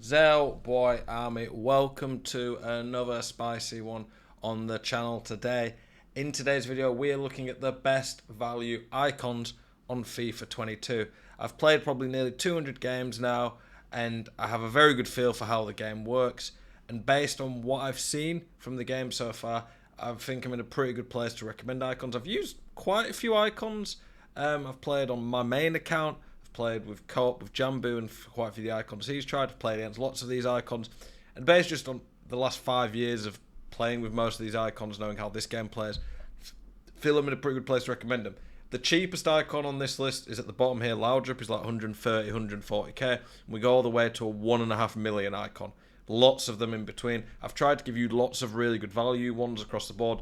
Zell Boy Army, welcome to another spicy one on the channel today. In today's video, we are looking at the best value icons on FIFA 22. I've played probably nearly 200 games now, and I have a very good feel for how the game works. And based on what I've seen from the game so far, I think I'm in a pretty good place to recommend icons. I've used quite a few icons. I've played on my main account. Played with co-op with Jambu and quite a few of the icons he's tried to play against lots of these icons, and based just on the last 5 years of playing with most of these icons, knowing how this game plays, feel I'm in a pretty good place to recommend them. The cheapest icon on this list is at the bottom here. Loudrip is like 130, 140k, and we go all the way to a 1.5 million icon. Lots of them in between. I've tried to give you lots of really good value ones across the board.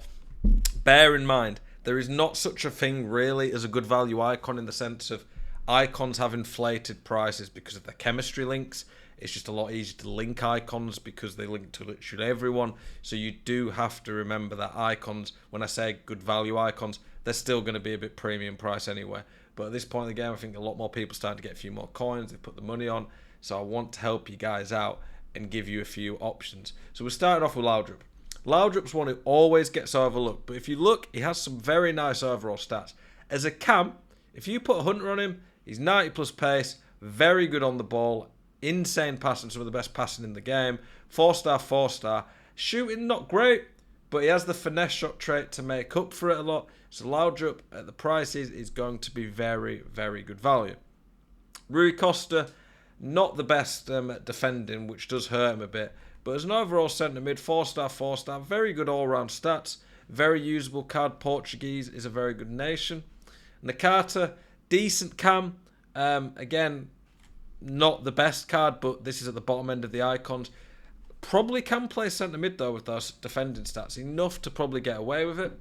Bear in mind, there is not such a thing really as a good value icon in the sense of icons have inflated prices because of the chemistry links. It's just a lot easier to link icons because they link to literally everyone. So you do have to remember that icons, when I say good value icons, they're still going to be a bit premium price anyway. But at this point in the game, I think a lot more people starting to get a few more coins. They've put the money on. So I want to help you guys out and give you a few options. So we're starting off with Loudrip. Loudrip's one who always gets overlooked. But if you look, he has some very nice overall stats. As a cam, if you put a hunter on him, he's 90 plus pace, very good on the ball, insane passing, some of the best passing in the game, 4-star, 4-star. Shooting, not great, but he has the finesse shot trait to make up for it a lot. So Loudrip at the prices is going to be very, very good value. Rui Costa, not the best at defending, which does hurt him a bit. But as an overall centre mid, 4-star, 4-star, very good all-round stats, very usable card. Portuguese is a very good nation. Nakata, decent cam. Again, not the best card, but this is at the bottom end of the icons. Probably can play centre mid though with those defending stats. Enough to probably get away with it.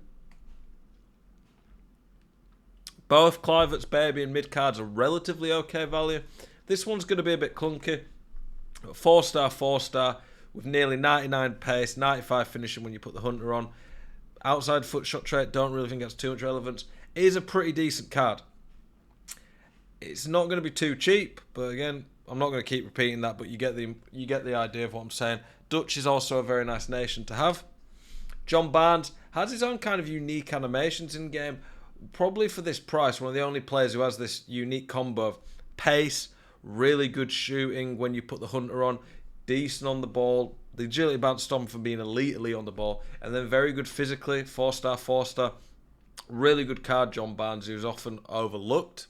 Both Kluivert's baby and mid cards are relatively okay value. This one's going to be a bit clunky. 4-star, 4-star with nearly 99 pace, 95 finishing when you put the hunter on. Outside foot shot trait, don't really think that's too much relevance. It is a pretty decent card. It's not going to be too cheap, but again, I'm not going to keep repeating that, but you get the idea of what I'm saying. Dutch is also a very nice nation to have. John Barnes has his own kind of unique animations in game. Probably for this price, one of the only players who has this unique combo of pace, really good shooting when you put the hunter on, decent on the ball, the agility bounced on from being elite on the ball, and then very good physically, 4-star, 4-star. Really good card, John Barnes, who's often overlooked.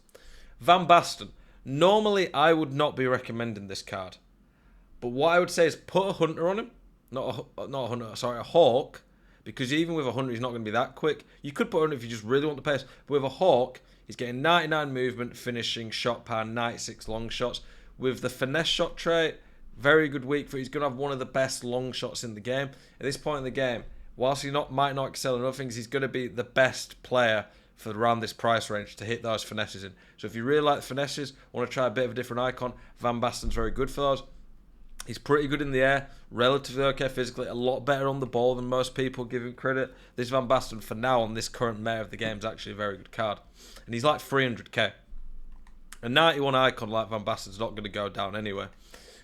Van Basten. Normally, I would not be recommending this card. But what I would say is put a hunter on him. Not a hunter, sorry, a hawk. Because even with a hunter, he's not going to be that quick. You could put a hunter if you just really want the pace. But with a hawk, he's getting 99 movement, finishing, shot power, 96 long shots. With the finesse shot trait, very good weak foot. He's going to have one of the best long shots in the game. At this point in the game, whilst he might not excel in other things, he's going to be the best player for around this price range to hit those finesses in. So if you really like the finesses, want to try a bit of a different icon, Van Basten's very good for those. He's pretty good in the air, relatively okay physically, a lot better on the ball than most people give him credit. This Van Basten, for now, on this current meta of the game, is actually a very good card. And he's like 300k. A 91 icon like Van Basten's not going to go down anyway.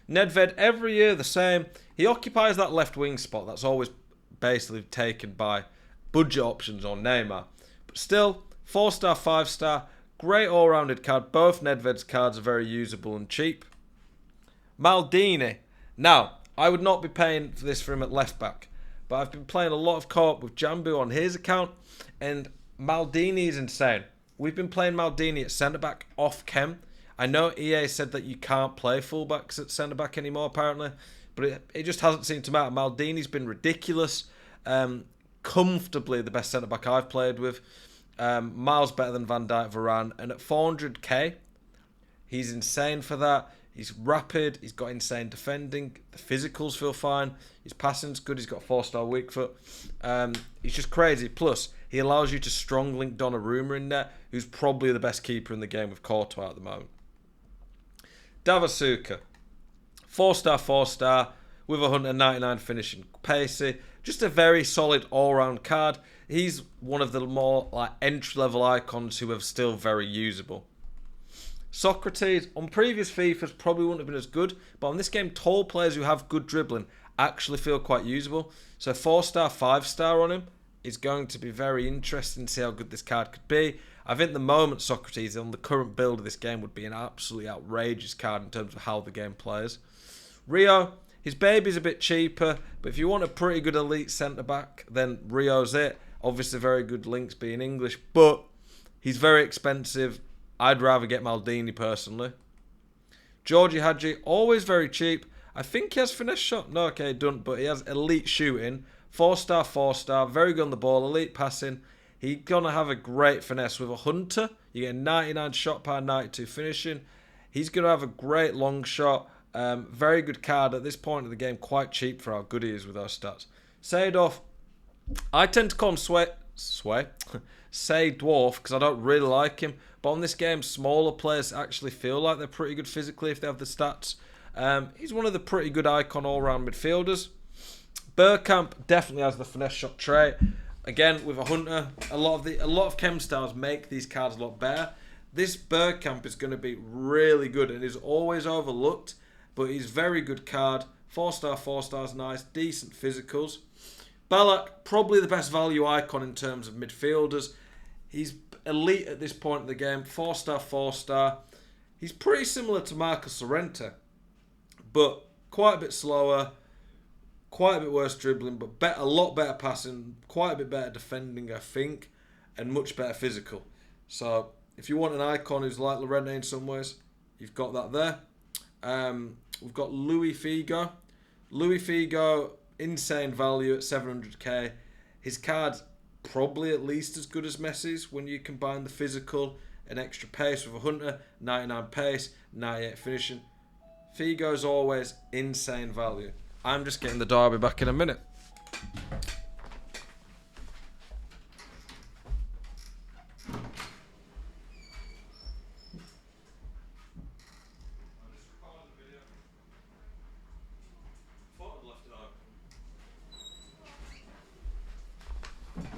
Nedved, every year the same. He occupies that left wing spot that's always basically taken by budget options on Neymar. But still, 4-star, 5-star, great all-rounded card. Both Nedved's cards are very usable and cheap. Maldini. Now, I would not be paying for this for him at left back, but I've been playing a lot of co-op with Jambu on his account, and Maldini is insane. We've been playing Maldini at centre-back off chem. I know EA said that you can't play full-backs at centre-back anymore, apparently, but it just hasn't seemed to matter. Maldini's been ridiculous. Comfortably the best centre-back I've played with. Miles better than Van Dijk, Varane, and at 400k, he's insane for that. He's rapid, he's got insane defending, the physicals feel fine, his passing's good, he's got 4-star weak foot. He's just crazy. Plus, he allows you to strong link Donnarumma in there, who's probably the best keeper in the game with Courtois at the moment. Davasuka, 4-star, 4-star, with 199 finishing, pacey, just a very solid all-round card. He's one of the more like entry-level icons who are still very usable. Socrates, on previous FIFAs, probably wouldn't have been as good, but on this game, tall players who have good dribbling actually feel quite usable. So 4-star, 5-star on him is going to be very interesting to see how good this card could be. I think the moment Socrates on the current build of this game would be an absolutely outrageous card in terms of how the game plays. Rio, his baby's a bit cheaper, but if you want a pretty good elite centre-back, then Rio's it. Obviously very good links being English, but he's very expensive. I'd rather get Maldini personally. Georgie Hadji, always very cheap. I think he has finesse shot. No, okay, don't, but he has elite shooting. 4-star, 4-star, very good on the ball, elite passing. He's going to have a great finesse with a Hunter. You get 99 shot power, 92 finishing. He's going to have a great long shot. Very good card at this point of the game. Quite cheap for how good he is with those stats. Seedorf, I tend to call him Say Dwarf because I don't really like him. But on this game, smaller players actually feel like they're pretty good physically if they have the stats. He's one of the pretty good icon all-round midfielders. Bergkamp definitely has the finesse shot trait. Again, with a Hunter, a lot of chem styles make these cards a lot better. This Bergkamp is going to be really good and is always overlooked, but he's a very good card. 4-star, 4-star is nice, decent physicals. Ballack, probably the best value icon in terms of midfielders. He's elite at this point in the game. 4-star, 4-star. He's pretty similar to Marcus Llorente, but quite a bit slower, quite a bit worse dribbling, but a lot better passing, quite a bit better defending, I think, and much better physical. So if you want an icon who's like Llorente in some ways, you've got that there. We've got Luis Figo. Luis Figo, insane value at 700k. His card's probably at least as good as Messi's when you combine the physical and extra pace with a Hunter. 99 pace, 98 finishing. Figo's always insane value. I'm just getting the derby back in a minute.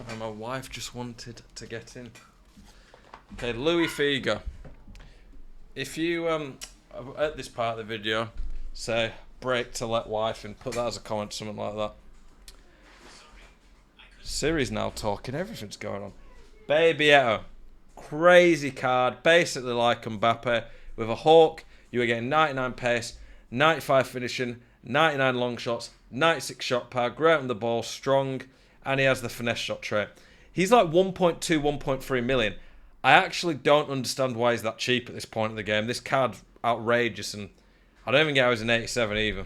And my wife just wanted to get in. Okay, Luis Figo. If you at this part of the video say break to let wife and put that as a comment, something like that. Siri's now talking, everything's going on. Baby Eto, crazy card, basically like Mbappe. With a Hawk, you are getting 99 pace, 95 finishing, 99 long shots, 96 shot power, great on the ball, strong, and he has the finesse shot trait. He's like 1.2, 1.3 million. I actually don't understand why he's that cheap at this point in the game. This card's outrageous, and I don't even get how he's an 87 either.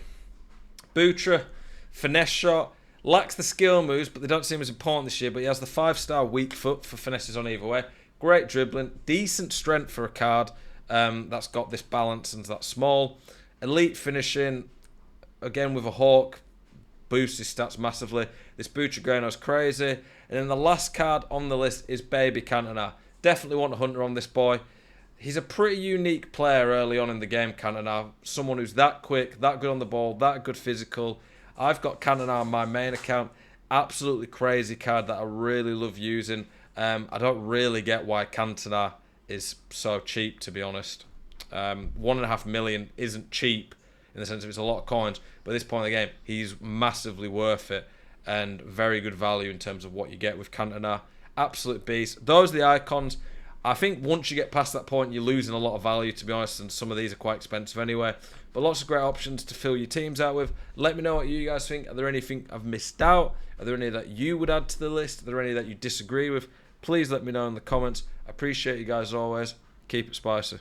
Butra, finesse shot, lacks the skill moves, but they don't seem as important this year, but he has the 5-star weak foot for finesses on either way. Great dribbling, decent strength for a card that's got this balance and that's small. Elite finishing, again with a Hawk, boosts his stats massively. This Butragueno's crazy. And then the last card on the list is Baby Cantona. Definitely want a Hunter on this boy. He's a pretty unique player early on in the game, Cantona. Someone who's that quick, that good on the ball, that good physical. I've got Cantona on my main account. Absolutely crazy card that I really love using. I don't really get why Cantona is so cheap, to be honest. 1.5 million isn't cheap in the sense of it's a lot of coins, but at this point in the game, he's massively worth it and very good value in terms of what you get with Cantona. Absolute beast. Those are the icons. I think once you get past that point, you're losing a lot of value, to be honest, and some of these are quite expensive anyway. But lots of great options to fill your teams out with. Let me know what you guys think. Are there anything I've missed out? Are there any that you would add to the list? Are there any that you disagree with? Please let me know in the comments. I appreciate you guys always. Keep it spicy.